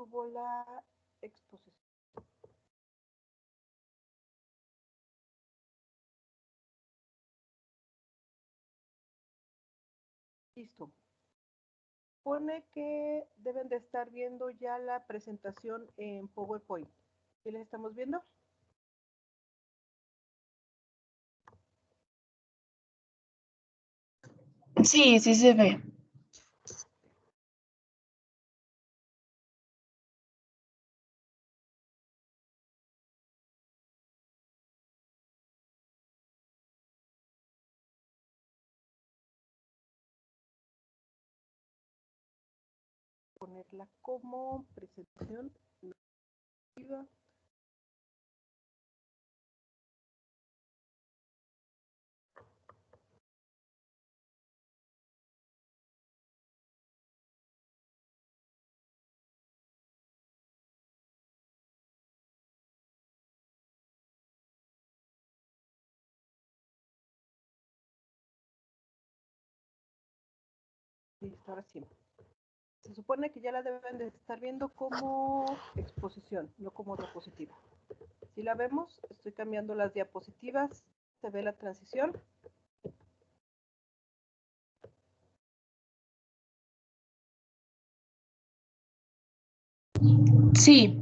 Subo la exposición. Listo. Pone que deben de estar viendo ya la presentación en PowerPoint. ¿Sí la estamos viendo? Sí, sí se ve. Ponerla como presentación. Listo, ahora sí. Se supone que ya la deben de estar viendo como exposición, no como diapositiva. Si la vemos, estoy cambiando las diapositivas. ¿Se ve la transición? Sí.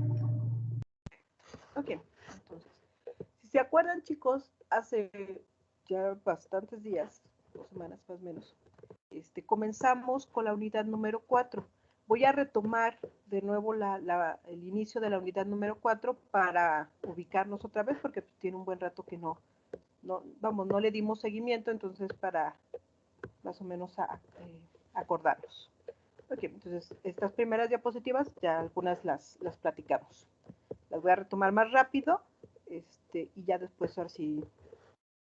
Ok, entonces, si se acuerdan, chicos, hace ya bastantes días, 2 semanas más o menos, comenzamos con la unidad número 4. Voy a retomar de nuevo el inicio de la unidad número 4 para ubicarnos otra vez, porque tiene un buen rato que no le dimos seguimiento, entonces para más o menos acordarnos. Ok, entonces estas primeras diapositivas ya algunas las platicamos. Las voy a retomar más rápido y ya después ahora sí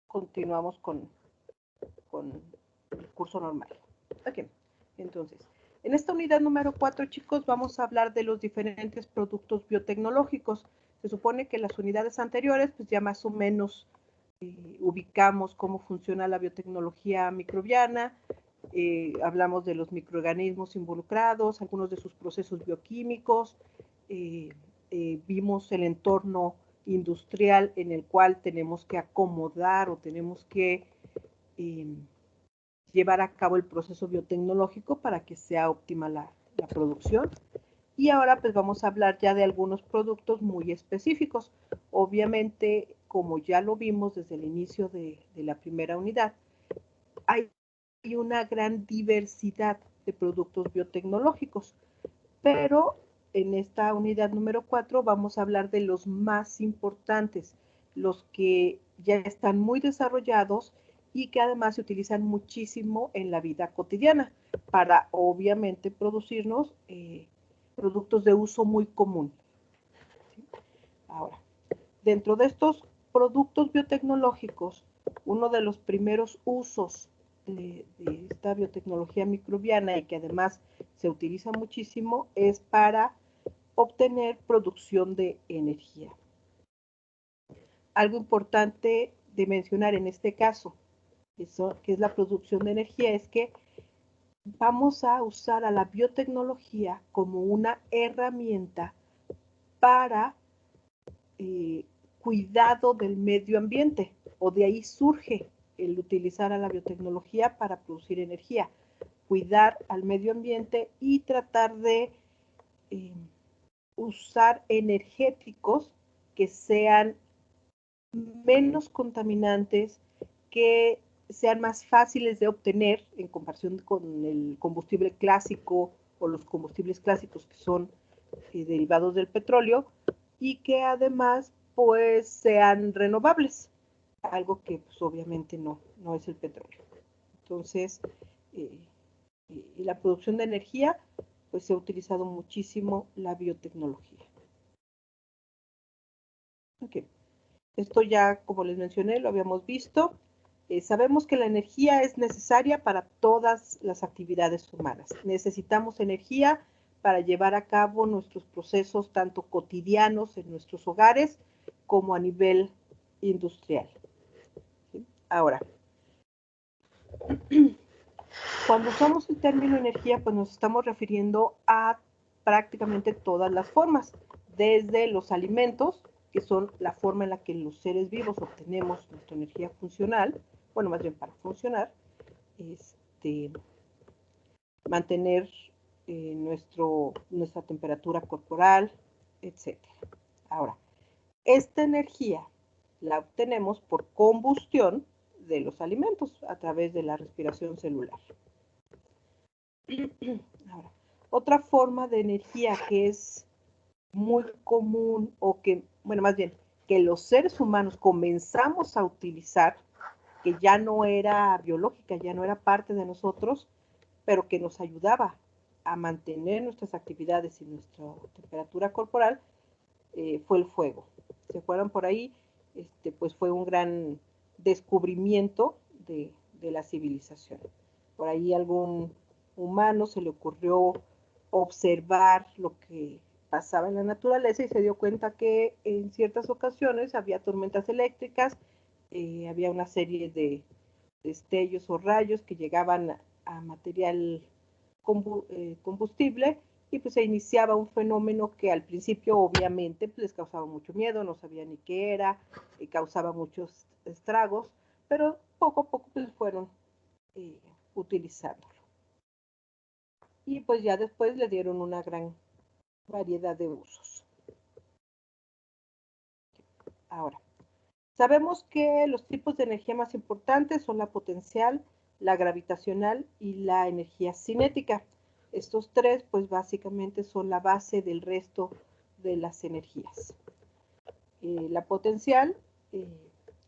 continuamos con el curso normal. Ok, entonces, en esta unidad número 4, chicos, vamos a hablar de los diferentes productos biotecnológicos. Se supone que las unidades anteriores, pues ya más o menos ubicamos cómo funciona la biotecnología microbiana, hablamos de los microorganismos involucrados, algunos de sus procesos bioquímicos, vimos el entorno industrial en el cual tenemos que acomodar o tenemos que llevar a cabo el proceso biotecnológico para que sea óptima la producción. Y ahora pues vamos a hablar ya de algunos productos muy específicos. Obviamente, como ya lo vimos desde el inicio de la primera unidad, hay una gran diversidad de productos biotecnológicos, pero en esta unidad número 4 vamos a hablar de los más importantes, los que ya están muy desarrollados y que además se utilizan muchísimo en la vida cotidiana para obviamente producirnos productos de uso muy común. Ahora, dentro de estos productos biotecnológicos, uno de los primeros usos de esta biotecnología microbiana y que además se utiliza muchísimo es para obtener producción de energía. Algo importante de mencionar en este caso, que es la producción de energía, es que vamos a usar a la biotecnología como una herramienta para cuidado del medio ambiente, o de ahí surge el utilizar a la biotecnología para producir energía, cuidar al medio ambiente y tratar de usar energéticos que sean menos contaminantes, que sean más fáciles de obtener en comparación con el combustible clásico o los combustibles clásicos que son derivados del petróleo, y que además pues sean renovables, algo que pues obviamente no es el petróleo. Entonces, la producción de energía, pues se ha utilizado muchísimo la biotecnología. Ok, esto ya, como les mencioné, lo habíamos visto. Sabemos que la energía es necesaria para todas las actividades humanas. Necesitamos energía para llevar a cabo nuestros procesos tanto cotidianos en nuestros hogares como a nivel industrial. ¿Sí? Ahora, cuando usamos el término energía, pues nos estamos refiriendo a prácticamente todas las formas, desde los alimentos, que son la forma en la que los seres vivos obtenemos nuestra energía funcional, bueno, más bien para funcionar, mantener nuestra temperatura corporal, etc. Ahora, esta energía la obtenemos por combustión de los alimentos a través de la respiración celular. Ahora, otra forma de energía que es muy común o que, bueno, más bien, que los seres humanos comenzamos a utilizar, que ya no era biológica, ya no era parte de nosotros, pero que nos ayudaba a mantener nuestras actividades y nuestra temperatura corporal, fue el fuego. ¿Se acuerdan por ahí? Pues fue un gran descubrimiento de la civilización. Por ahí algún humano se le ocurrió observar lo que pasaba en la naturaleza y se dio cuenta que en ciertas ocasiones había tormentas eléctricas, había una serie de destellos o rayos que llegaban a material combustible, y pues se iniciaba un fenómeno que al principio obviamente pues, les causaba mucho miedo, no sabían ni qué era, causaba muchos estragos, pero poco a poco pues fueron utilizándolo. Y pues ya después le dieron una gran variedad de usos. Ahora, sabemos que los tipos de energía más importantes son la potencial, la gravitacional y la energía cinética. Estos tres, pues básicamente son la base del resto de las energías. La potencial,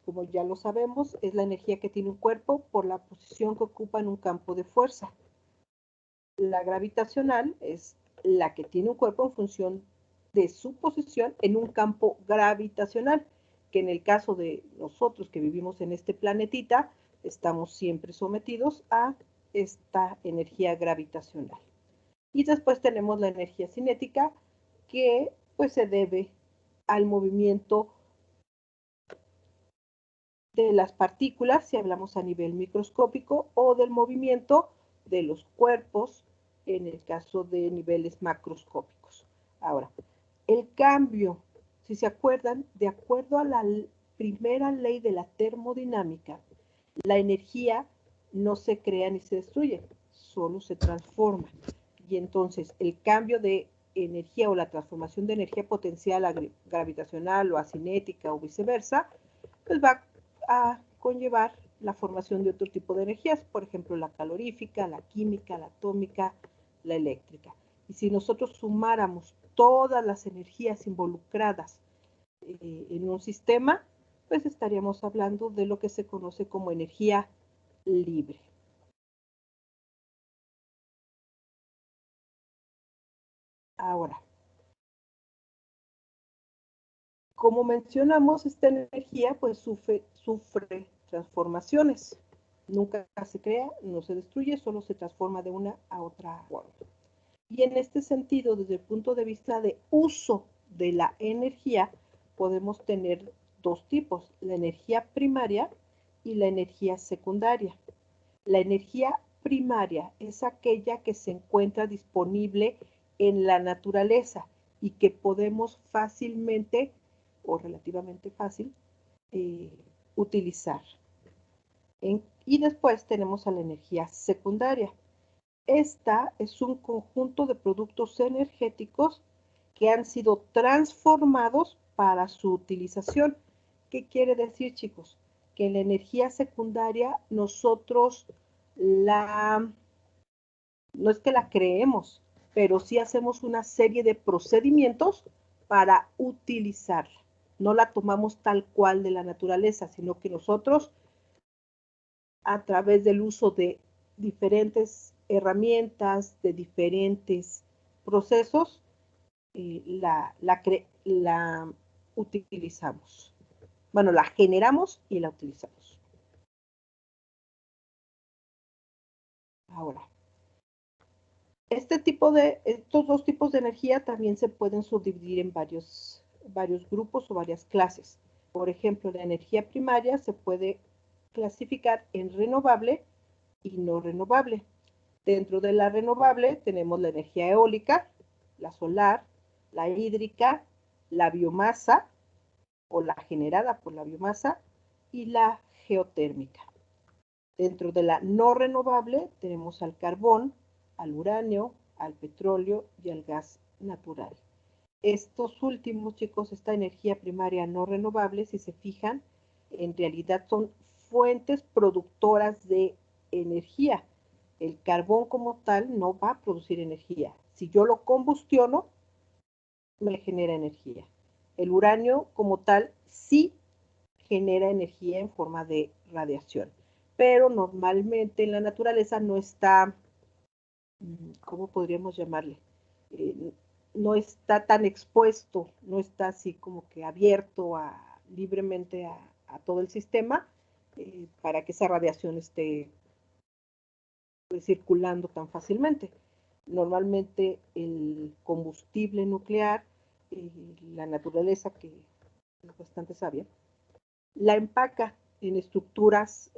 como ya lo sabemos, es la energía que tiene un cuerpo por la posición que ocupa en un campo de fuerza. La gravitacional es la que tiene un cuerpo en función de su posición en un campo gravitacional, que en el caso de nosotros que vivimos en este planetita, estamos siempre sometidos a esta energía gravitacional. Y después tenemos la energía cinética, que pues se debe al movimiento de las partículas, si hablamos a nivel microscópico, o del movimiento de los cuerpos, en el caso de niveles macroscópicos. Ahora, el cambio, si se acuerdan, de acuerdo a la primera ley de la termodinámica, la energía no se crea ni se destruye, solo se transforma. Y entonces el cambio de energía o la transformación de energía potencial a gravitacional o a cinética o viceversa, pues va a conllevar la formación de otro tipo de energías, por ejemplo, la calorífica, la química, la atómica, la eléctrica. Y si nosotros sumáramos todas las energías involucradas en un sistema, pues estaríamos hablando de lo que se conoce como energía libre. Ahora, como mencionamos, esta energía pues sufre transformaciones. Nunca se crea, no se destruye, solo se transforma de una a otra forma. Y en este sentido, desde el punto de vista de uso de la energía, podemos tener dos tipos, la energía primaria y la energía secundaria. La energía primaria es aquella que se encuentra disponible en la naturaleza y que podemos fácilmente o relativamente fácil utilizar. Y después tenemos a la energía secundaria. Esta es un conjunto de productos energéticos que han sido transformados para su utilización. ¿Qué quiere decir, chicos? Que en la energía secundaria nosotros no es que la creemos, pero sí hacemos una serie de procedimientos para utilizarla. No la tomamos tal cual de la naturaleza, sino que nosotros, a través del uso de diferentes herramientas, de diferentes procesos, la utilizamos. Bueno, la generamos y la utilizamos. Ahora, estos dos tipos de energía también se pueden subdividir en varios grupos o varias clases. Por ejemplo, la energía primaria se puede clasificar en renovable y no renovable. Dentro de la renovable tenemos la energía eólica, la solar, la hídrica, la biomasa o la generada por la biomasa y la geotérmica. Dentro de la no renovable tenemos al carbón, al uranio, al petróleo y al gas natural. Estos últimos, chicos, esta energía primaria no renovable, si se fijan, en realidad son fuentes productoras de energía. El carbón como tal no va a producir energía. Si yo lo combustiono, me genera energía. El uranio como tal sí genera energía en forma de radiación, pero normalmente en la naturaleza no está, ¿cómo podríamos llamarle? No está tan expuesto, no está así como que abierto libremente a todo el sistema para que esa radiación esté pues, circulando tan fácilmente. Normalmente el combustible nuclear, la naturaleza, que es bastante sabia, la empaca en estructuras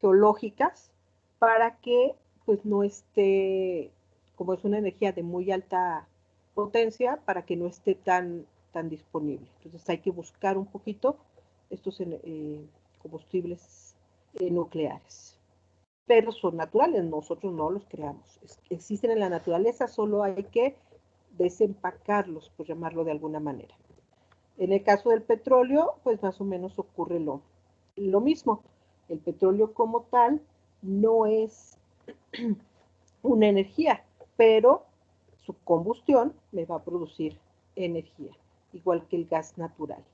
geológicas para que pues no esté, como es una energía de muy alta potencia, para que no esté tan disponible. Entonces hay que buscar un poquito estos combustibles nucleares. Pero son naturales, nosotros no los creamos. Existen en la naturaleza, solo hay que desempacarlos, por llamarlo de alguna manera. En el caso del petróleo, pues más o menos ocurre lo mismo. El petróleo como tal no es una energía, pero su combustión me va a producir energía, igual que el gas natural.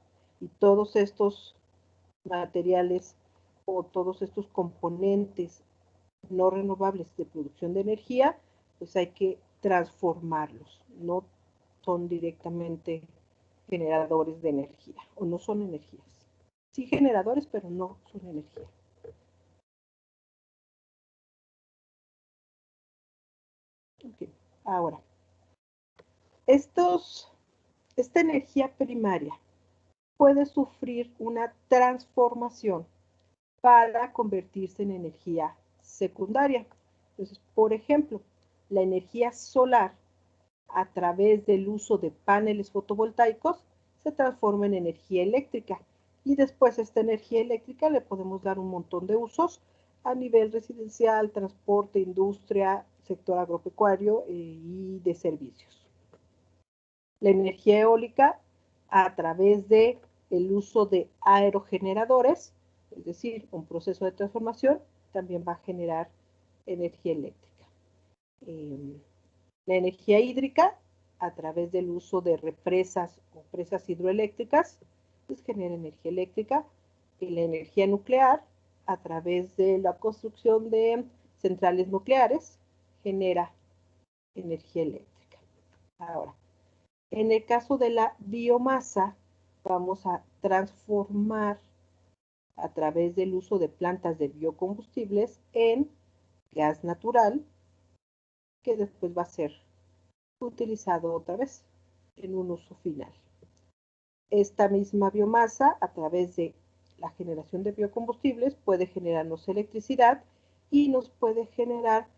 Y todos estos materiales o todos estos componentes no renovables de producción de energía, pues hay que transformarlos. No son directamente generadores de energía, o no son energías. Sí generadores, pero no son energía. Okay. Ahora, esta energía primaria puede sufrir una transformación para convertirse en energía secundaria. Entonces, por ejemplo, la energía solar a través del uso de paneles fotovoltaicos se transforma en energía eléctrica y después esta energía eléctrica le podemos dar un montón de usos a nivel residencial, transporte, industria, sector agropecuario y de servicios. La energía eólica a través de el uso de aerogeneradores, es decir, un proceso de transformación, también va a generar energía eléctrica. La energía hídrica a través del uso de represas o presas hidroeléctricas, pues genera energía eléctrica. Y la energía nuclear a través de la construcción de centrales nucleares genera energía eléctrica. Ahora, en el caso de la biomasa, vamos a transformar a través del uso de plantas de biocombustibles en gas natural, que después va a ser utilizado otra vez en un uso final. Esta misma biomasa, a través de la generación de biocombustibles, puede generarnos electricidad y nos puede generar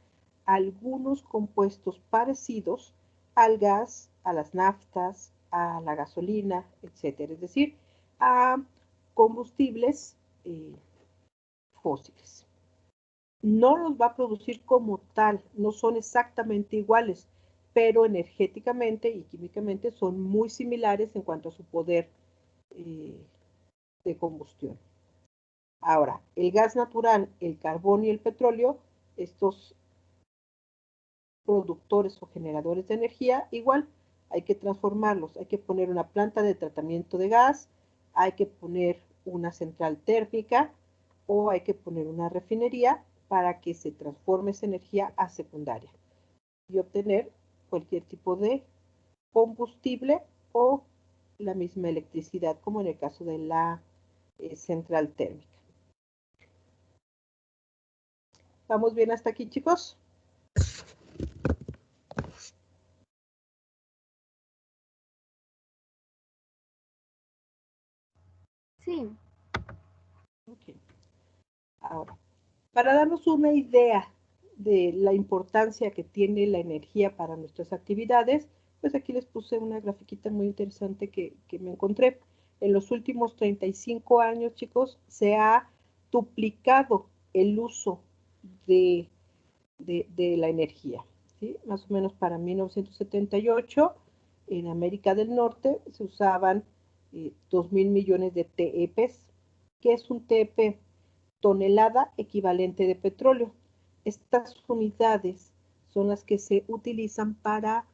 algunos compuestos parecidos al gas, a las naftas, a la gasolina, etcétera. Es decir, a combustibles fósiles. No los va a producir como tal, no son exactamente iguales, pero energéticamente y químicamente son muy similares en cuanto a su poder de combustión. Ahora, el gas natural, el carbón y el petróleo, estos productores o generadores de energía, igual hay que transformarlos, hay que poner una planta de tratamiento de gas, hay que poner una central térmica o hay que poner una refinería para que se transforme esa energía a secundaria y obtener cualquier tipo de combustible o la misma electricidad, como en el caso de la central térmica. ¿Vamos bien hasta aquí, chicos? Sí. Okay. Ahora, para darnos una idea de la importancia que tiene la energía para nuestras actividades, pues aquí les puse una grafiquita muy interesante que me encontré. En los últimos 35 años, chicos, se ha duplicado el uso de la energía, ¿sí? Más o menos para 1978, en América del Norte se usaban 2.000 millones de TEPs. ¿Qué es un TEP? Tonelada equivalente de petróleo. Estas unidades son las que se utilizan para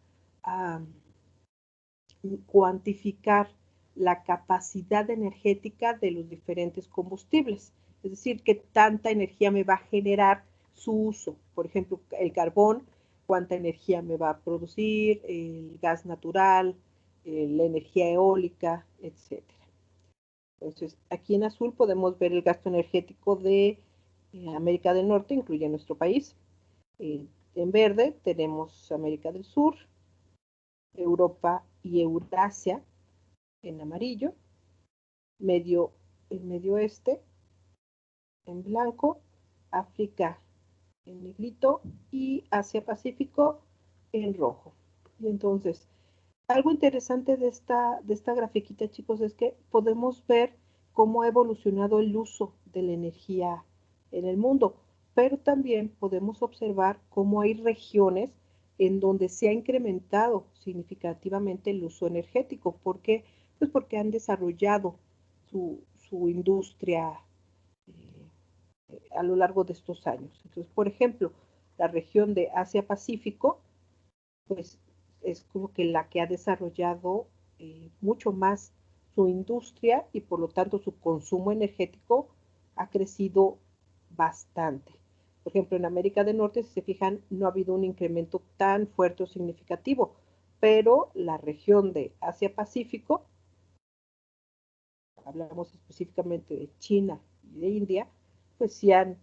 cuantificar la capacidad energética de los diferentes combustibles. Es decir, qué tanta energía me va a generar su uso. Por ejemplo, el carbón, cuánta energía me va a producir, el gas natural, la energía eólica, etc. Entonces, aquí en azul podemos ver el gasto energético de América del Norte, incluye nuestro país. En verde tenemos América del Sur, Europa y Eurasia en amarillo, el medio oeste en blanco, África en negrito y Asia Pacífico en rojo. Y entonces, algo interesante de esta grafiquita, chicos, es que podemos ver cómo ha evolucionado el uso de la energía en el mundo, pero también podemos observar cómo hay regiones en donde se ha incrementado significativamente el uso energético. ¿Por qué? Pues porque han desarrollado su industria a lo largo de estos años. Entonces, por ejemplo, la región de Asia-Pacífico, pues es como que la que ha desarrollado mucho más su industria y por lo tanto su consumo energético ha crecido bastante. Por ejemplo, en América del Norte, si se fijan, no ha habido un incremento tan fuerte o significativo, pero la región de Asia-Pacífico, hablamos específicamente de China y de India, pues sí han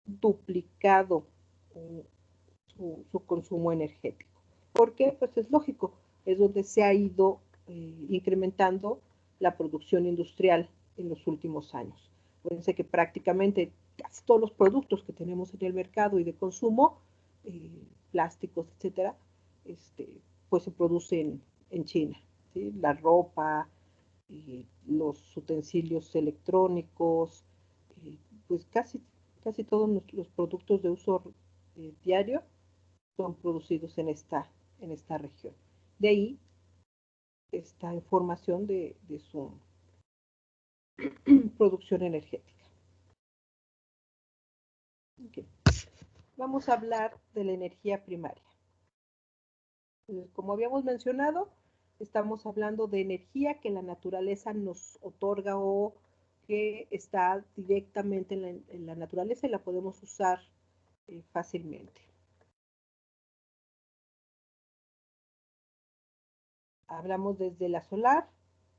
duplicado su consumo energético. ¿Por qué? Pues es lógico, es donde se ha ido incrementando la producción industrial en los últimos años. Fíjense que prácticamente casi todos los productos que tenemos en el mercado y de consumo, plásticos, etcétera, pues se producen en China, ¿sí? La ropa, los utensilios electrónicos, pues casi todos los productos de uso diario son producidos en esta región. De ahí esta información de su producción energética. Okay. Vamos a hablar de la energía primaria. Como habíamos mencionado, estamos hablando de energía que la naturaleza nos otorga o que está directamente en la naturaleza y la podemos usar fácilmente. Hablamos desde la solar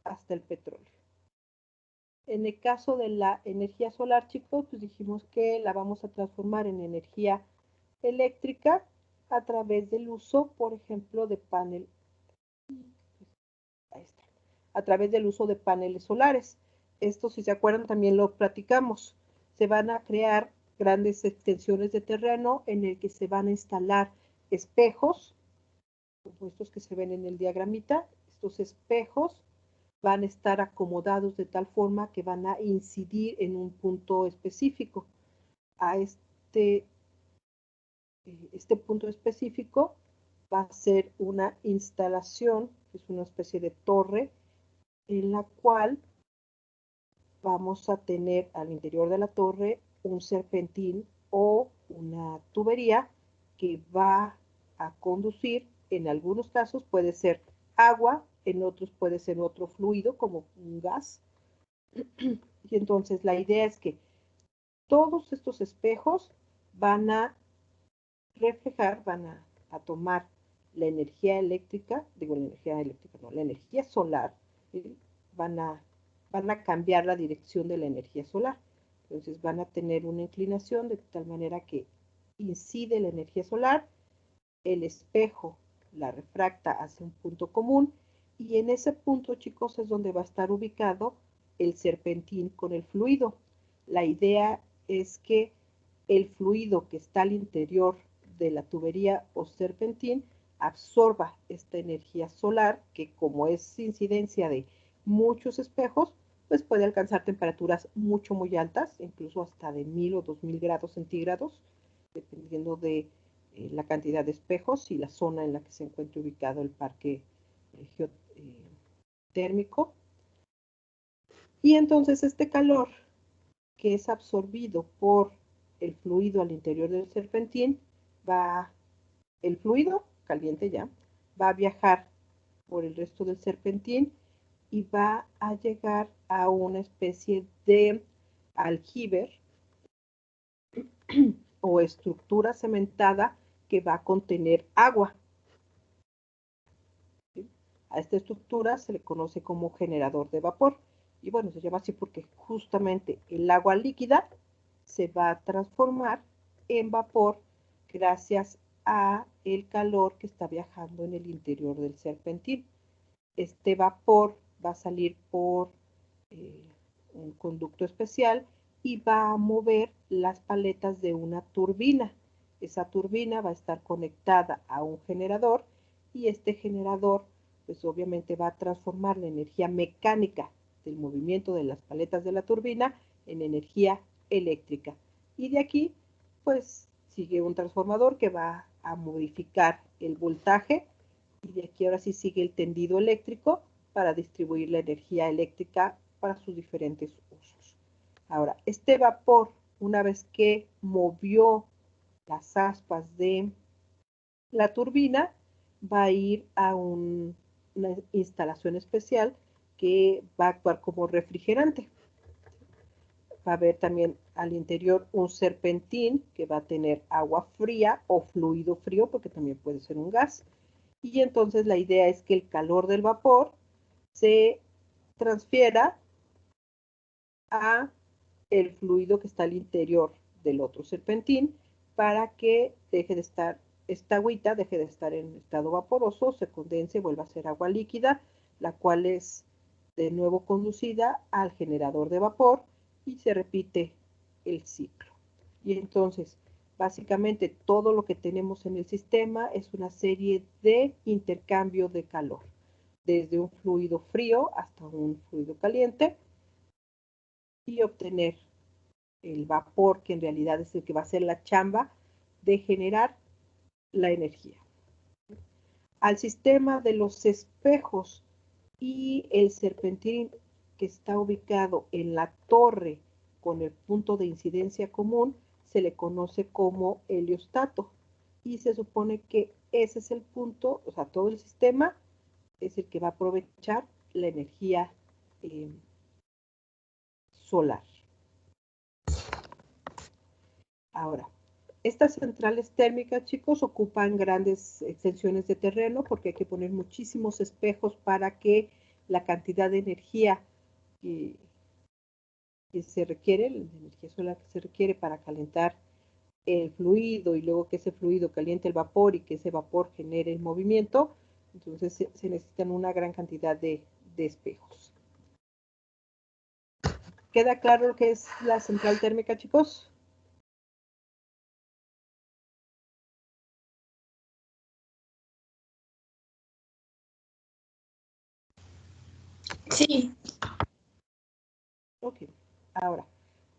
hasta el petróleo. En el caso de la energía solar, chicos, pues dijimos que la vamos a transformar en energía eléctrica a través del uso, por ejemplo, de a través del uso de paneles solares. Esto, si se acuerdan, también lo platicamos. Se van a crear grandes extensiones de terreno en el que se van a instalar espejos, como estos que se ven en el diagramita. Estos espejos van a estar acomodados de tal forma que van a incidir en un punto específico. A este punto específico va a ser una instalación, que es una especie de torre, en la cual vamos a tener al interior de la torre un serpentín o una tubería que va a conducir, en algunos casos puede ser agua, en otros puede ser otro fluido como un gas. Y entonces la idea es que todos estos espejos van a reflejar, van a tomar la energía eléctrica, la energía solar, ¿sí? van a cambiar la dirección de la energía solar. Entonces van a tener una inclinación de tal manera que incide la energía solar, el espejo la refracta hacia un punto común y en ese punto, chicos, es donde va a estar ubicado el serpentín con el fluido. La idea es que el fluido que está al interior de la tubería o serpentín absorba esta energía solar que, como es incidencia de muchos espejos, pues puede alcanzar temperaturas muy altas, incluso hasta de 1000 o 2000 grados centígrados, dependiendo de la cantidad de espejos y la zona en la que se encuentre ubicado el parque geotérmico. Y entonces este calor que es absorbido por el fluido al interior del serpentín, el fluido caliente ya, va a viajar por el resto del serpentín y va a llegar a una especie de aljibe o estructura cementada que va a contener agua. ¿Sí? A esta estructura se le conoce como generador de vapor. Y bueno, se llama así porque justamente el agua líquida se va a transformar en vapor gracias a el calor que está viajando en el interior del serpentín. Este vapor va a salir por un conducto especial y va a mover las paletas de una turbina. Esa turbina va a estar conectada a un generador y este generador pues obviamente va a transformar la energía mecánica del movimiento de las paletas de la turbina en energía eléctrica. Y de aquí pues sigue un transformador que va a modificar el voltaje y de aquí ahora sí sigue el tendido eléctrico para distribuir la energía eléctrica para sus diferentes usos. Ahora, este vapor, una vez que movió las aspas de la turbina, va a ir a una instalación especial que va a actuar como refrigerante. Va a haber también al interior un serpentín que va a tener agua fría o fluido frío, porque también puede ser un gas. Y entonces la idea es que el calor del vapor se transfiera a el fluido que está al interior del otro serpentín para que deje de estar, esta agüita deje de estar en estado vaporoso, se condense y vuelva a ser agua líquida, la cual es de nuevo conducida al generador de vapor y se repite el ciclo. Y entonces, básicamente todo lo que tenemos en el sistema es una serie de intercambio de calor, desde un fluido frío hasta un fluido caliente, y obtener el vapor, que en realidad es el que va a hacer la chamba de generar la energía. Al sistema de los espejos y el serpentín que está ubicado en la torre con el punto de incidencia común se le conoce como heliostato y se supone que ese es el punto, o sea, todo el sistema es el que va a aprovechar la energía solar. Ahora, estas centrales térmicas, chicos, ocupan grandes extensiones de terreno porque hay que poner muchísimos espejos para que la cantidad de energía que se requiere, la energía solar que se requiere para calentar el fluido y luego que ese fluido caliente el vapor y que ese vapor genere el movimiento, entonces se necesitan una gran cantidad de espejos. ¿Queda claro lo que es la central térmica, chicos? Sí. Ok, ahora,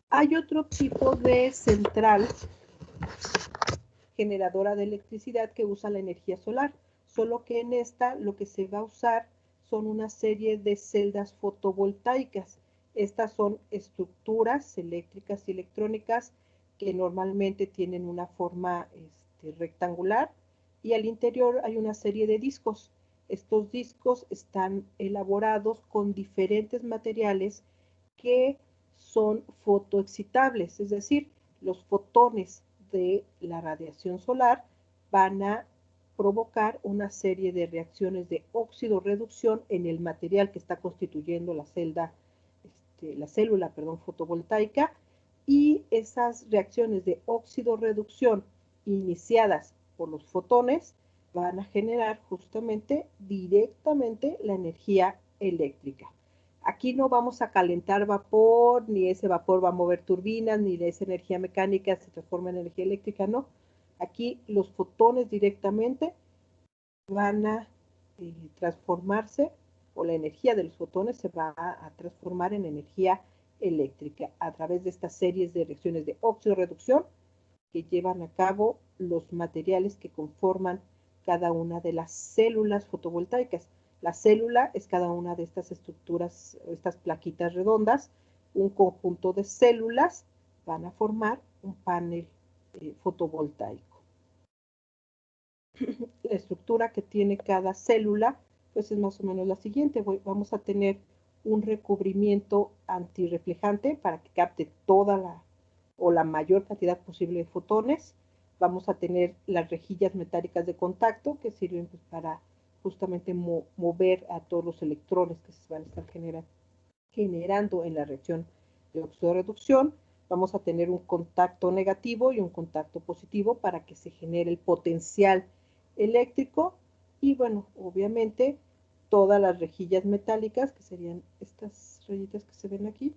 hay otro tipo de central generadora de electricidad que usa la energía solar, solo que en esta lo que se va a usar son una serie de celdas fotovoltaicas. Estas son estructuras eléctricas y electrónicas que normalmente tienen una forma rectangular y al interior hay una serie de discos. Estos discos están elaborados con diferentes materiales que son fotoexcitables, es decir, los fotones de la radiación solar van a provocar una serie de reacciones de óxido-reducción en el material que está constituyendo la célula fotovoltaica, y esas reacciones de óxido-reducción iniciadas por los fotones van a generar justamente directamente la energía eléctrica. Aquí no vamos a calentar vapor, ni ese vapor va a mover turbinas, ni de esa energía mecánica se transforma en energía eléctrica, no. Aquí los fotones directamente van a transformarse, o la energía de los fotones se va a transformar en energía eléctrica a través de estas series de reacciones de óxido-reducción que llevan a cabo los materiales que conforman cada una de las células fotovoltaicas. La célula es cada una de estas estructuras, estas plaquitas redondas. Un conjunto de células van a formar un panel fotovoltaico. La estructura que tiene cada célula pues es más o menos la siguiente. Vamos a tener un recubrimiento antirreflejante para que capte toda la mayor cantidad posible de fotones. Vamos a tener las rejillas metálicas de contacto que sirven pues, para justamente mover a todos los electrones que se van a estar generando en la reacción de óxido-reducción. Vamos a tener un contacto negativo y un contacto positivo para que se genere el potencial eléctrico. Y bueno, obviamente todas las rejillas metálicas, que serían estas rayitas que se ven aquí,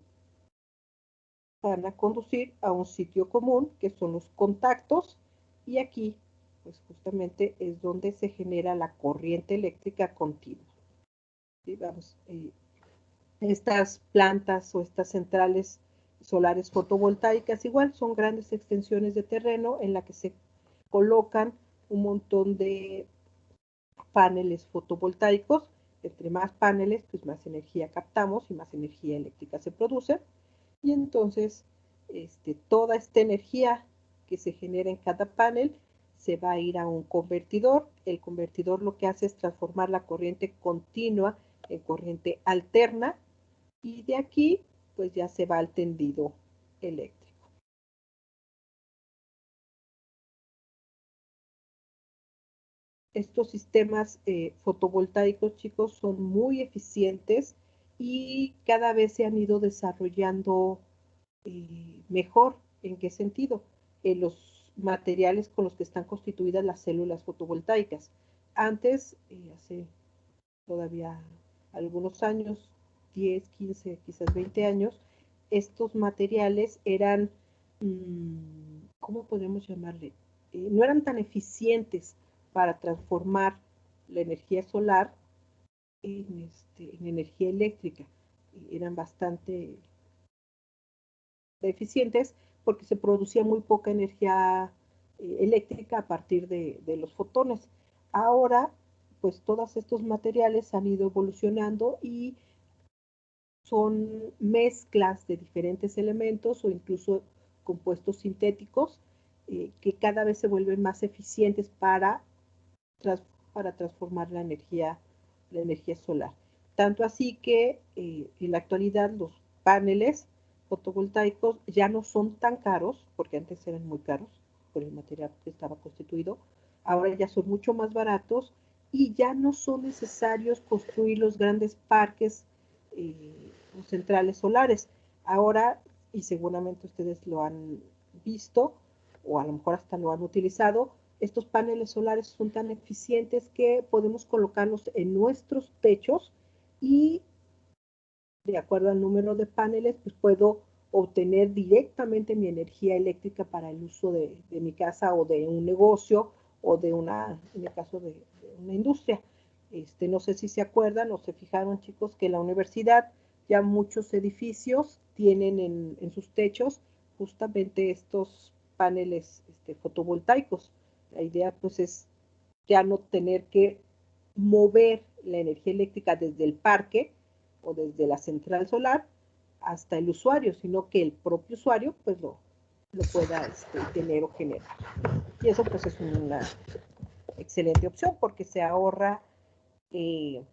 van a conducir a un sitio común, que son los contactos, y aquí, pues justamente es donde se genera la corriente eléctrica continua. ¿Sí? Vamos, estas plantas o estas centrales solares fotovoltaicas igual son grandes extensiones de terreno en la que se colocan un montón de paneles fotovoltaicos. Entre más paneles, pues más energía captamos y más energía eléctrica se produce. Y entonces, toda esta energía que se genera en cada panel se va a ir a un convertidor. El convertidor lo que hace es transformar la corriente continua en corriente alterna y de aquí, pues ya se va al tendido eléctrico. Estos sistemas fotovoltaicos, chicos, son muy eficientes y cada vez se han ido desarrollando mejor. ¿En qué sentido? Los materiales con los que están constituidas las células fotovoltaicas. Antes, hace todavía algunos años, 10, 15, quizás 20 años, estos materiales eran, ¿cómo podemos llamarle? No eran tan eficientes para transformar la energía solar en energía eléctrica. Eran bastante eficientes porque se producía muy poca energía eléctrica a partir de los fotones. Ahora, pues todos estos materiales han ido evolucionando y son mezclas de diferentes elementos o incluso compuestos sintéticos que cada vez se vuelven más eficientes para transformar la energía solar. Tanto así que en la actualidad los paneles fotovoltaicos ya no son tan caros, porque antes eran muy caros por el material que estaba constituido, ahora ya son mucho más baratos y ya no son necesarios construir los grandes parques o centrales solares. Ahora, y seguramente ustedes lo han visto, o a lo mejor hasta lo han utilizado, estos paneles solares son tan eficientes que podemos colocarlos en nuestros techos y de acuerdo al número de paneles, pues puedo obtener directamente mi energía eléctrica para el uso de mi casa o de un negocio o de en el caso de una industria. No sé si se acuerdan o se fijaron, chicos, que en la universidad ya muchos edificios tienen en sus techos justamente estos paneles fotovoltaicos. La idea pues es ya no tener que mover la energía eléctrica desde el parque o desde la central solar hasta el usuario, sino que el propio usuario pues lo pueda tener o generar. Y eso pues es una excelente opción porque se ahorra el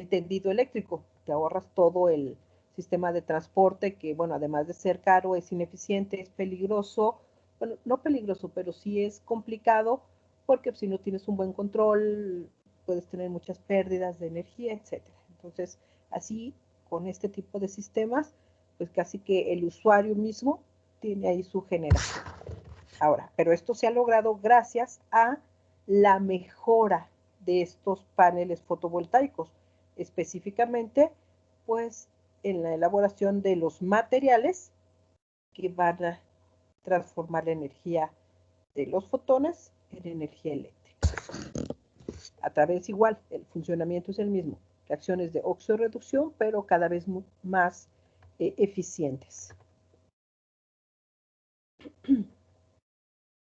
tendido eléctrico, te ahorras todo el sistema de transporte que, bueno, además de ser caro, es ineficiente, es peligroso, bueno, no peligroso, pero sí es complicado porque si no tienes un buen control, puedes tener muchas pérdidas de energía, etcétera. Entonces, así, con este tipo de sistemas, pues casi que el usuario mismo tiene ahí su generación. Ahora, pero esto se ha logrado gracias a la mejora de estos paneles fotovoltaicos, específicamente pues en la elaboración de los materiales que van a transformar la energía de los fotones en energía eléctrica. A través igual, el funcionamiento es el mismo, reacciones de óxido-reducción, pero cada vez más eficientes.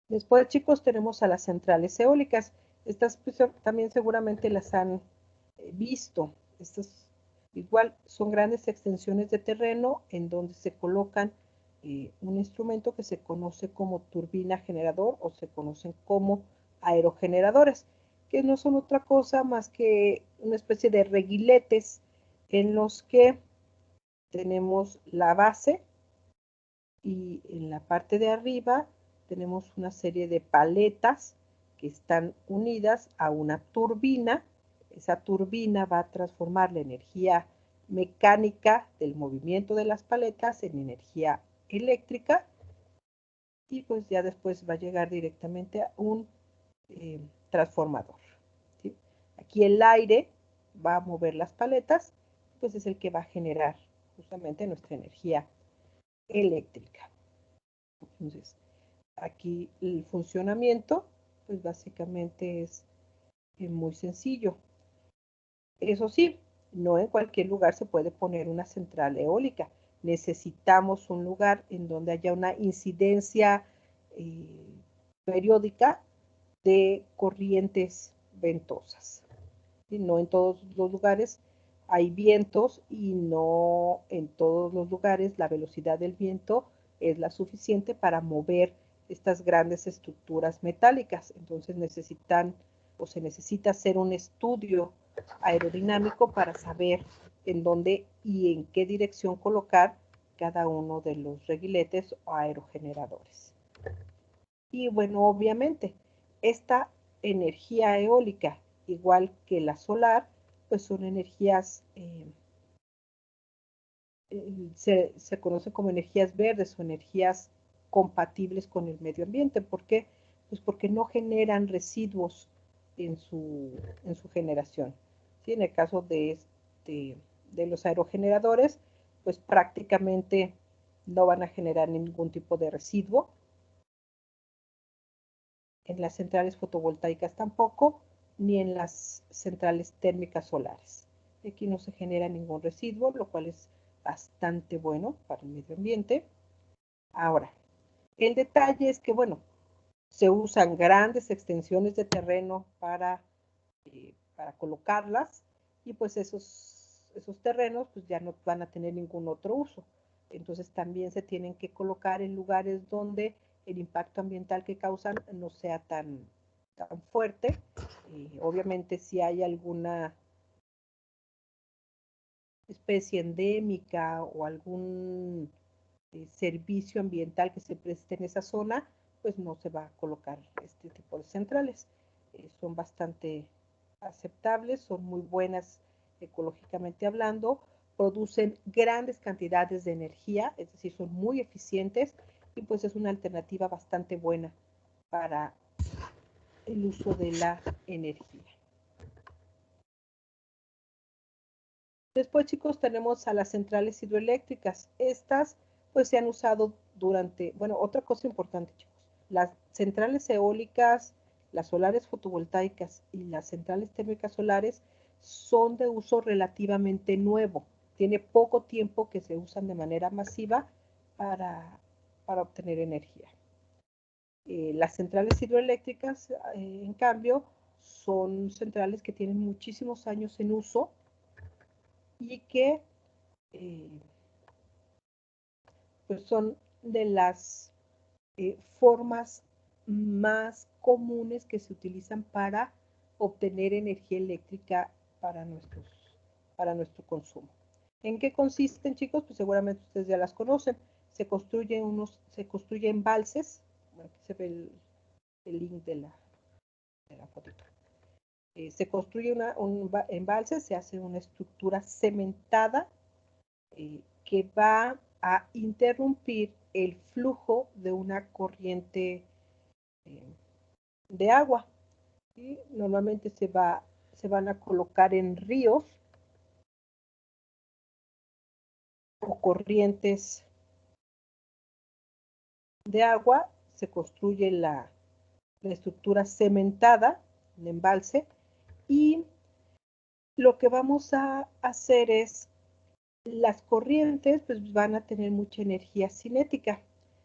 Después, chicos, tenemos a las centrales eólicas. Estas pues, también seguramente las han visto. Estas igual son grandes extensiones de terreno en donde se colocan un instrumento que se conoce como turbina generador o se conocen como aerogeneradores, que no son otra cosa más que una especie de reguiletes en los que tenemos la base y en la parte de arriba tenemos una serie de paletas que están unidas a una turbina. Esa turbina va a transformar la energía mecánica del movimiento de las paletas en energía eléctrica y pues ya después va a llegar directamente a un transformador. ¿Sí? Aquí el aire va a mover las paletas, pues es el que va a generar justamente nuestra energía eléctrica. Entonces, aquí el funcionamiento, pues básicamente es muy sencillo. Eso sí, no en cualquier lugar se puede poner una central eólica. Necesitamos un lugar en donde haya una incidencia periódica de corrientes ventosas. ¿Sí? No en todos los lugares hay vientos y no en todos los lugares la velocidad del viento es la suficiente para mover estas grandes estructuras metálicas. Entonces necesitan o se necesita hacer un estudio aerodinámico para saber en dónde y en qué dirección colocar cada uno de los reguiletes o aerogeneradores. Y bueno, obviamente, esta energía eólica, igual que la solar, pues son energías, se conocen como energías verdes o energías compatibles con el medio ambiente. ¿Por qué? Pues porque no generan residuos en su generación. ¿Sí? En el caso de los aerogeneradores, pues prácticamente no van a generar ningún tipo de residuo. En las centrales fotovoltaicas tampoco, ni en las centrales térmicas solares. Aquí no se genera ningún residuo, lo cual es bastante bueno para el medio ambiente. Ahora, el detalle es que, bueno, se usan grandes extensiones de terreno para colocarlas y pues esos terrenos pues ya no van a tener ningún otro uso. Entonces también se tienen que colocar en lugares donde el impacto ambiental que causan no sea tan fuerte. Obviamente si hay alguna especie endémica o algún servicio ambiental que se preste en esa zona, pues no se va a colocar este tipo de centrales. Son bastante aceptables, son muy buenas ecológicamente hablando, producen grandes cantidades de energía, es decir, son muy eficientes y pues es una alternativa bastante buena para el uso de la energía. Después, chicos, tenemos a las centrales hidroeléctricas. Estas pues se han usado durante, bueno, otra cosa importante, chicos, las centrales eólicas, las solares fotovoltaicas y las centrales térmicas solares son de uso relativamente nuevo. Tiene poco tiempo que se usan de manera masiva para obtener energía. Las centrales hidroeléctricas, en cambio, son centrales que tienen muchísimos años en uso y que pues son de las formas más comunes que se utilizan para obtener energía eléctrica para nuestro consumo. ¿En qué consisten, chicos? Pues seguramente ustedes ya las conocen. Se construyen embalses. Bueno, aquí se ve el link de la fotito. Se construye un embalse, se hace una estructura cementada que va a interrumpir el flujo de una corriente de agua. Y normalmente se van a colocar en ríos o corrientes de agua, se construye la estructura cementada, el embalse, y lo que vamos a hacer es, las corrientes pues van a tener mucha energía cinética,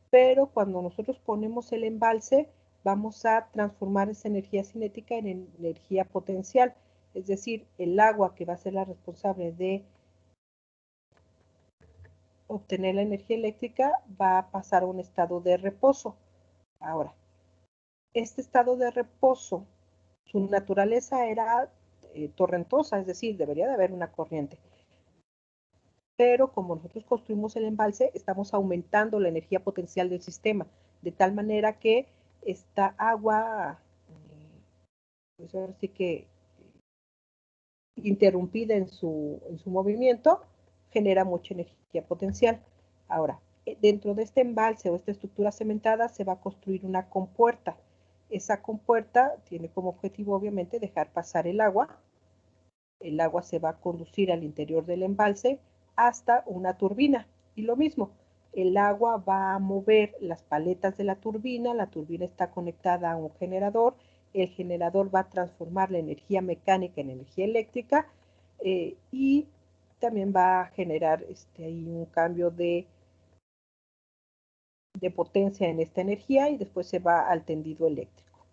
pero cuando nosotros ponemos el embalse, vamos a transformar esa energía cinética en energía potencial, es decir, el agua que va a ser la responsable de obtener la energía eléctrica va a pasar a un estado de reposo. Ahora, este estado de reposo, su naturaleza era torrentosa, es decir, debería de haber una corriente. Pero como nosotros construimos el embalse, estamos aumentando la energía potencial del sistema, de tal manera que esta agua, pues ahora sí que interrumpida en su movimiento, genera mucha energía potencial. Ahora, dentro de este embalse o esta estructura cementada se va a construir una compuerta. Esa compuerta tiene como objetivo, obviamente, dejar pasar el agua. El agua se va a conducir al interior del embalse hasta una turbina. Y lo mismo, el agua va a mover las paletas de la turbina está conectada a un generador, el generador va a transformar la energía mecánica en energía eléctrica y también va a generar ahí un cambio de potencia en esta energía y después se va al tendido eléctrico.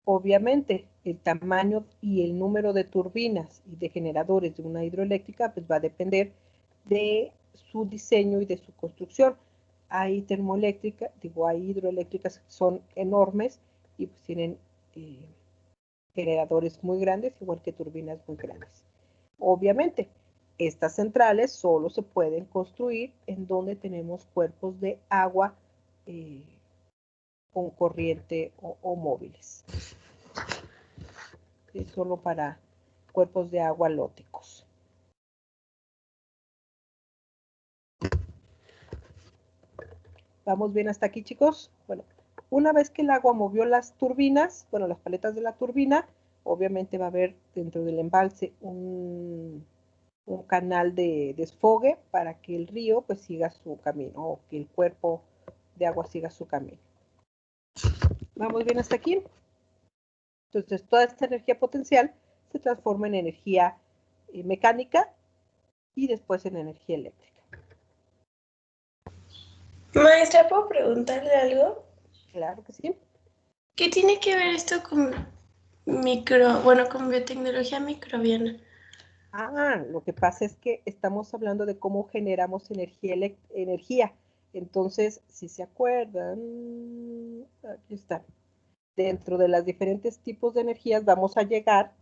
Obviamente, el tamaño y el número de turbinas y de generadores de una hidroeléctrica pues va a depender de su diseño y de su construcción. Hay termoeléctricas, hay hidroeléctricas que son enormes y pues tienen generadores muy grandes, igual que turbinas muy grandes. Obviamente, estas centrales solo se pueden construir en donde tenemos cuerpos de agua con corriente o móviles. Es solo para cuerpos de agua lóticos. ¿Vamos bien hasta aquí, chicos? Bueno, una vez que el agua movió las turbinas, bueno, las paletas de la turbina, obviamente va a haber dentro del embalse un canal de desfogue para que el río pues siga su camino o que el cuerpo de agua siga su camino. ¿Vamos bien hasta aquí? Entonces, toda esta energía potencial se transforma en energía mecánica y después en energía eléctrica. Maestra, ¿puedo preguntarle algo? Claro que sí. ¿Qué tiene que ver esto con con biotecnología microbiana? Lo que pasa es que estamos hablando de cómo generamos energía. Entonces, si se acuerdan, aquí está. Dentro de los diferentes tipos de energías vamos a llegar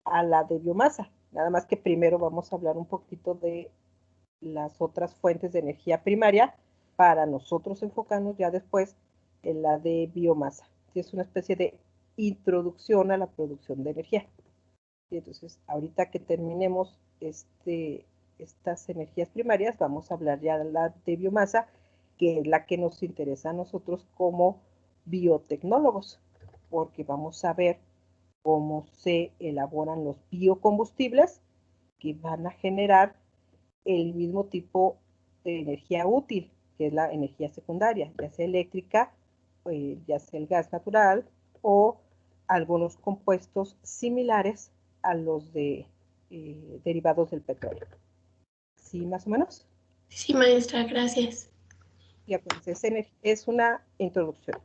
a la de biomasa. Nada más que primero vamos a hablar un poquito de las otras fuentes de energía primaria para nosotros enfocarnos ya después en la de biomasa. Es una especie de introducción a la producción de energía. Y entonces, ahorita que terminemos estas energías primarias, vamos a hablar ya de la de biomasa, que es la que nos interesa a nosotros como biotecnólogos, porque vamos a ver cómo se elaboran los biocombustibles que van a generar el mismo tipo de energía útil, que es la energía secundaria, ya sea eléctrica, ya sea el gas natural o algunos compuestos similares a los derivados del petróleo. ¿Sí, más o menos? Sí, maestra, gracias. Y acuérdense, es una introducción.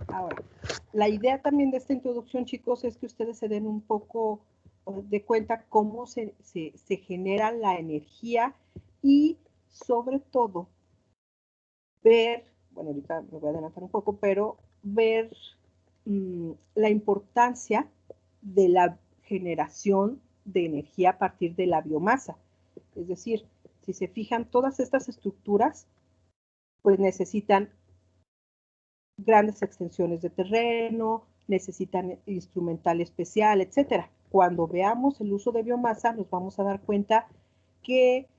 Ahora, la idea también de esta introducción, chicos, es que ustedes se den un poco de cuenta cómo se genera la energía y sobre todo ver, bueno, ahorita me voy a adelantar un poco, pero ver la importancia de la generación de energía a partir de la biomasa. Es decir, si se fijan, todas estas estructuras pues necesitan grandes extensiones de terreno, necesitan instrumental especial, etcétera. Cuando veamos el uso de biomasa, nos vamos a dar cuenta que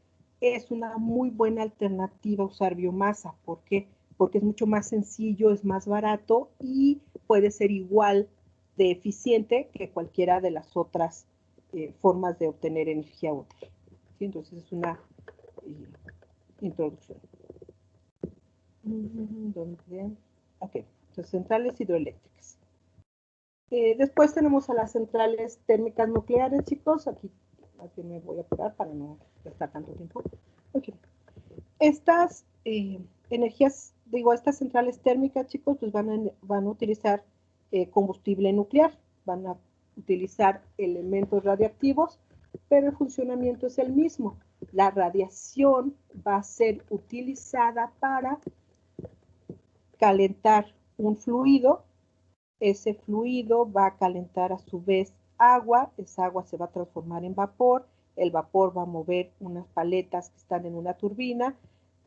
es una muy buena alternativa usar biomasa. ¿Por qué? Porque es mucho más sencillo, es más barato y puede ser igual de eficiente que cualquiera de las otras formas de obtener energía útil. ¿Sí? Entonces es una introducción. Ok, entonces centrales hidroeléctricas. Después tenemos a las centrales térmicas nucleares, chicos. Aquí me voy a apurar para no gastar tanto tiempo. Okay. Estas energías, estas centrales térmicas, chicos, pues van a utilizar combustible nuclear, van a utilizar elementos radiactivos, pero el funcionamiento es el mismo. La radiación va a ser utilizada para calentar un fluido. Ese fluido va a calentar a su vez agua, esa agua se va a transformar en vapor, el vapor va a mover unas paletas que están en una turbina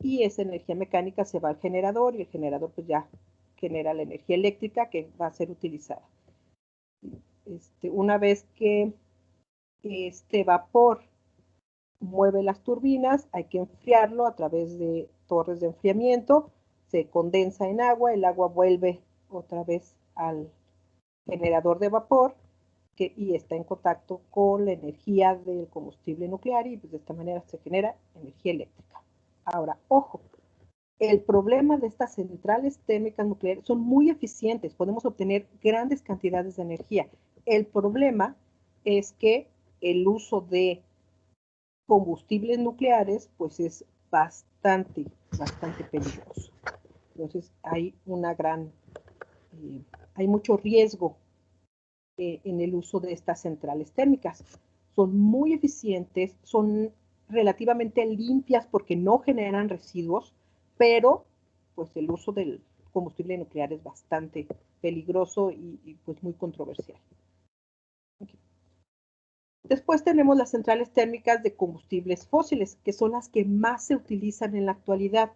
y esa energía mecánica se va al generador y el generador pues ya genera la energía eléctrica que va a ser utilizada. Una vez que este vapor mueve las turbinas, hay que enfriarlo a través de torres de enfriamiento, se condensa en agua, el agua vuelve otra vez al generador de vapor y está en contacto con la energía del combustible nuclear y pues, de esta manera se genera energía eléctrica. Ahora, ojo, el problema de estas centrales térmicas nucleares son muy eficientes, podemos obtener grandes cantidades de energía. El problema es que el uso de combustibles nucleares pues es bastante peligroso. Entonces hay hay mucho riesgo en el uso de estas centrales térmicas. Son muy eficientes, son relativamente limpias porque no generan residuos, pero pues el uso del combustible nuclear es bastante peligroso y pues muy controversial. Okay. Después tenemos las centrales térmicas de combustibles fósiles, que son las que más se utilizan en la actualidad.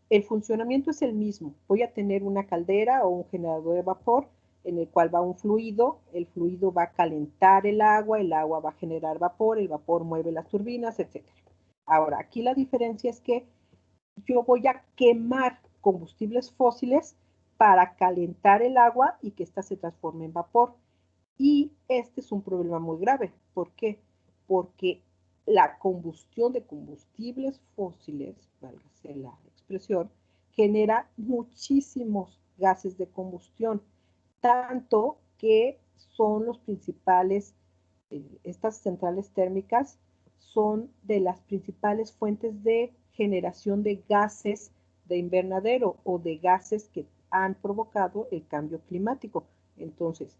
El funcionamiento es el mismo. Voy a tener una caldera o un generador de vapor en el cual va un fluido, el fluido va a calentar el agua va a generar vapor, el vapor mueve las turbinas, etc. Ahora, aquí la diferencia es que yo voy a quemar combustibles fósiles para calentar el agua y que ésta se transforme en vapor. Y este es un problema muy grave. ¿Por qué? Porque la combustión de combustibles fósiles, válgase la expresión, genera muchísimos gases de combustión, tanto que son los principales, estas centrales térmicas son de las principales fuentes de generación de gases de invernadero o de gases que han provocado el cambio climático. Entonces,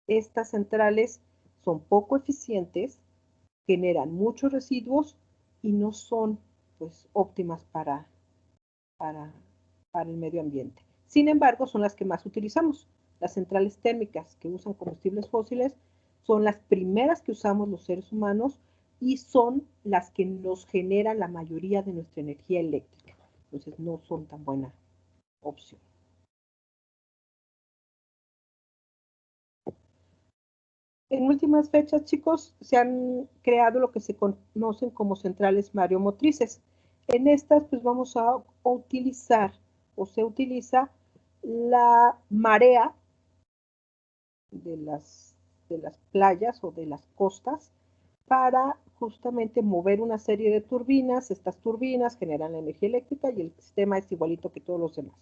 estas centrales son poco eficientes, generan muchos residuos y no son pues óptimas para el medio ambiente. Sin embargo, son las que más utilizamos. Las centrales térmicas que usan combustibles fósiles son las primeras que usamos los seres humanos y son las que nos generan la mayoría de nuestra energía eléctrica. Entonces no son tan buena opción. En últimas fechas, chicos, se han creado lo que se conocen como centrales mareomotrices. En estas, pues vamos a utilizar o se utiliza la marea de las playas o de las costas para justamente mover una serie de turbinas. Estas turbinas generan la energía eléctrica y el sistema es igualito que todos los demás.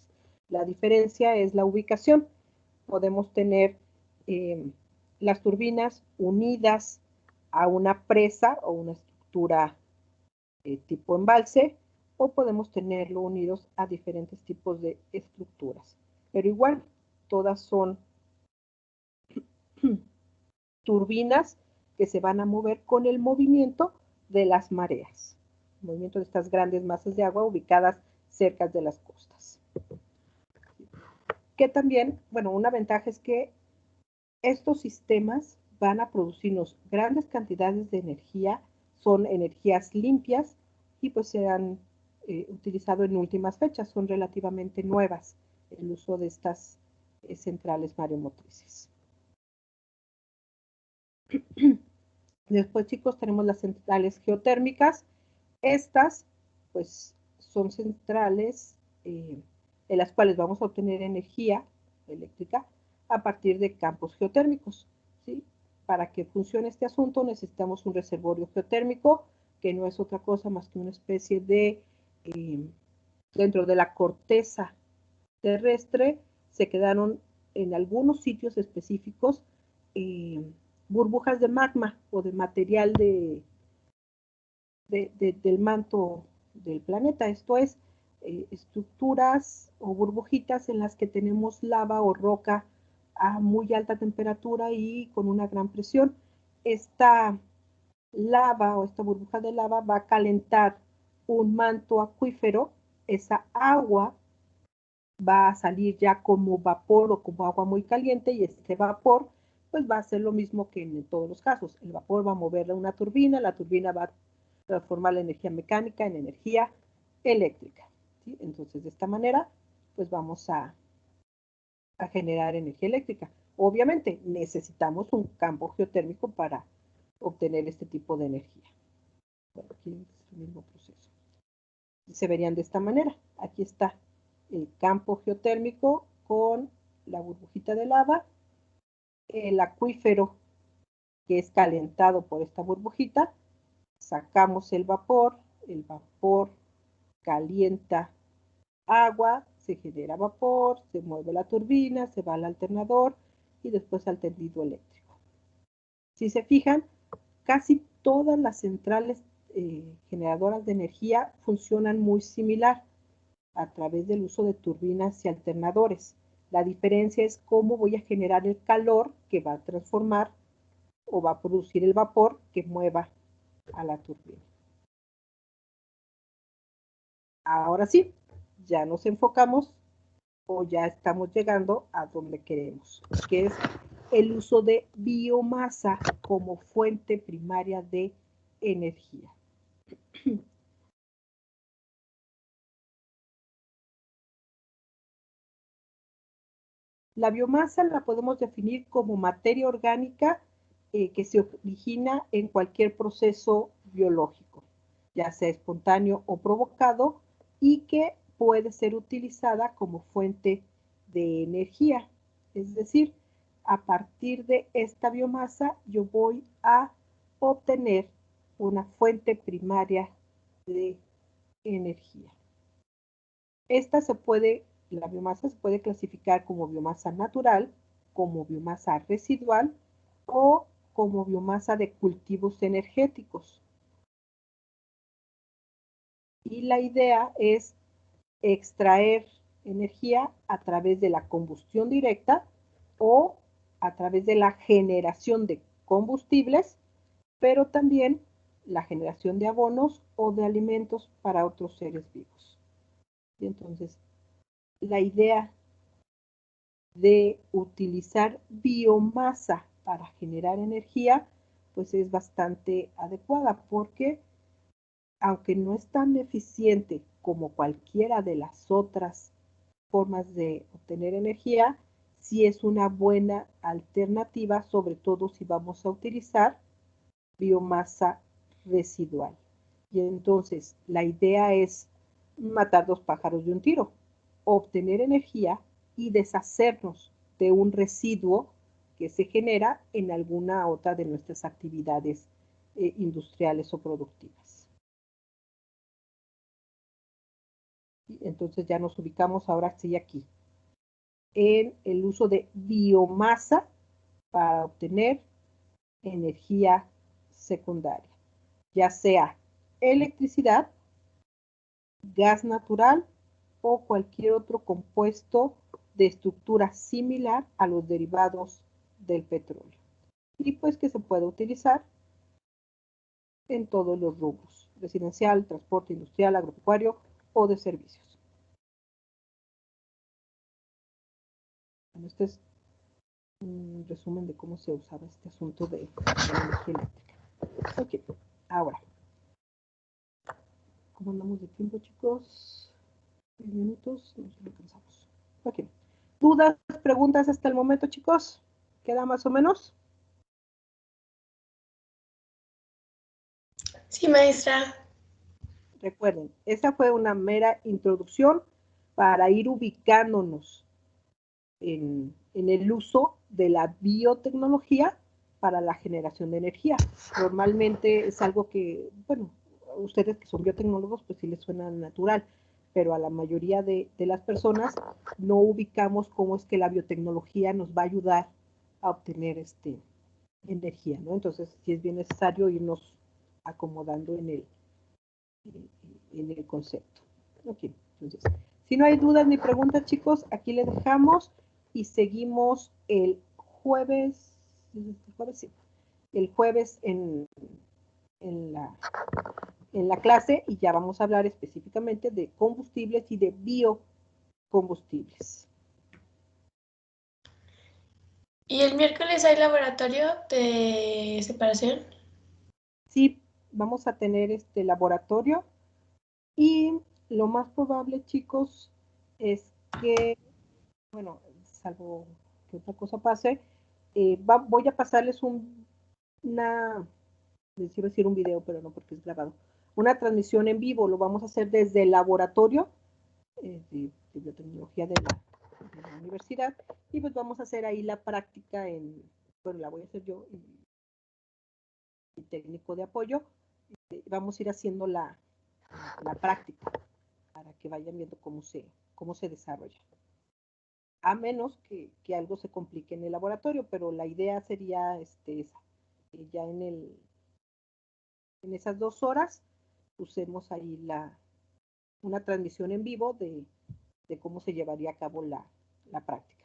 La diferencia es la ubicación. Podemos tener las turbinas unidas a una presa o una estructura tipo embalse, o podemos tenerlo unidos a diferentes tipos de estructuras. Pero igual, todas son turbinas que se van a mover con el movimiento de las mareas, el movimiento de estas grandes masas de agua ubicadas cerca de las costas. Que también, bueno, una ventaja es que estos sistemas van a producirnos grandes cantidades de energía, son energías limpias y pues se han utilizado en últimas fechas, son relativamente nuevas el uso de estas centrales mareomotrices. Después, chicos, tenemos las centrales geotérmicas. Estas, pues, son centrales en las cuales vamos a obtener energía eléctrica a partir de campos geotérmicos, ¿sí? Para que funcione este asunto necesitamos un reservorio geotérmico, que no es otra cosa más que una especie de, dentro de la corteza terrestre, se quedaron en algunos sitios específicos burbujas de magma o de material del manto del planeta. Esto es, estructuras o burbujitas en las que tenemos lava o roca a muy alta temperatura y con una gran presión. Esta lava o esta burbuja de lava va a calentar un manto acuífero. Esa agua va a salir ya como vapor o como agua muy caliente, y este vapor pues va a ser lo mismo que en todos los casos. El vapor va a mover a una turbina, la turbina va a transformar la energía mecánica en energía eléctrica, ¿sí? Entonces, de esta manera, pues vamos a generar energía eléctrica. Obviamente, necesitamos un campo geotérmico para obtener este tipo de energía. Bueno, aquí es el mismo proceso. Se verían de esta manera. Aquí está el campo geotérmico con la burbujita de lava, el acuífero que es calentado por esta burbujita, sacamos el vapor calienta agua, se genera vapor, se mueve la turbina, se va al alternador y después al tendido eléctrico. Si se fijan, casi todas las centrales generadoras de energía funcionan muy similar a través del uso de turbinas y alternadores. La diferencia es cómo voy a generar el calor que va a transformar o va a producir el vapor que mueva a la turbina. Ahora sí, ya nos enfocamos o ya estamos llegando a donde queremos, que es el uso de biomasa como fuente primaria de energía. La biomasa la podemos definir como materia orgánica que se origina en cualquier proceso biológico, ya sea espontáneo o provocado, y que puede ser utilizada como fuente de energía. Es decir, a partir de esta biomasa yo voy a obtener una fuente primaria de energía. La biomasa se puede clasificar como biomasa natural, como biomasa residual o como biomasa de cultivos energéticos. Y la idea es extraer energía a través de la combustión directa o a través de la generación de combustibles, pero también la generación de abonos o de alimentos para otros seres vivos. Y entonces, la idea de utilizar biomasa para generar energía, pues es bastante adecuada, porque aunque no es tan eficiente como cualquiera de las otras formas de obtener energía, sí es una buena alternativa, sobre todo si vamos a utilizar biomasa residual. Y entonces la idea es matar dos pájaros de un tiro, obtener energía y deshacernos de un residuo que se genera en alguna otra de nuestras actividades industriales o productivas. Entonces ya nos ubicamos ahora sí aquí, en el uso de biomasa para obtener energía secundaria, ya sea electricidad, gas natural o cualquier otro compuesto de estructura similar a los derivados del petróleo. Y pues que se puede utilizar en todos los rubros: residencial, transporte industrial, agropecuario o de servicios. Bueno, este es un resumen de cómo se usaba este asunto de la energía eléctrica. Ok, ahora, ¿cómo andamos de tiempo, chicos? 10 minutos, nos alcanzamos. Ok. ¿Dudas, preguntas hasta el momento, chicos? ¿Queda más o menos? Sí, maestra. Recuerden, esa fue una mera introducción para ir ubicándonos en el uso de la biotecnología para la generación de energía. Normalmente es algo que, bueno, ustedes que son biotecnólogos, pues sí les suena natural, pero a la mayoría de las personas no ubicamos cómo es que la biotecnología nos va a ayudar a obtener energía, ¿no? Entonces, sí es bien necesario irnos acomodando en el concepto. Ok, entonces, si no hay dudas ni preguntas, chicos, aquí le dejamos y seguimos el jueves, sí, el jueves en la clase y ya vamos a hablar específicamente de combustibles y de biocombustibles. ¿Y el miércoles hay laboratorio de separación? Sí, vamos a tener este laboratorio y lo más probable, chicos, es que, bueno, salvo que otra cosa pase, voy a pasarles les iba a decir un video, pero no porque es grabado, una transmisión en vivo, lo vamos a hacer desde el laboratorio de biotecnología de la universidad y pues vamos a hacer ahí la práctica bueno, la voy a hacer yo y técnico de apoyo, vamos a ir haciendo la práctica para que vayan viendo cómo se desarrolla. A menos que algo se complique en el laboratorio, pero la idea sería esa, ya en esas 2 horas usemos ahí una transmisión en vivo de cómo se llevaría a cabo la práctica.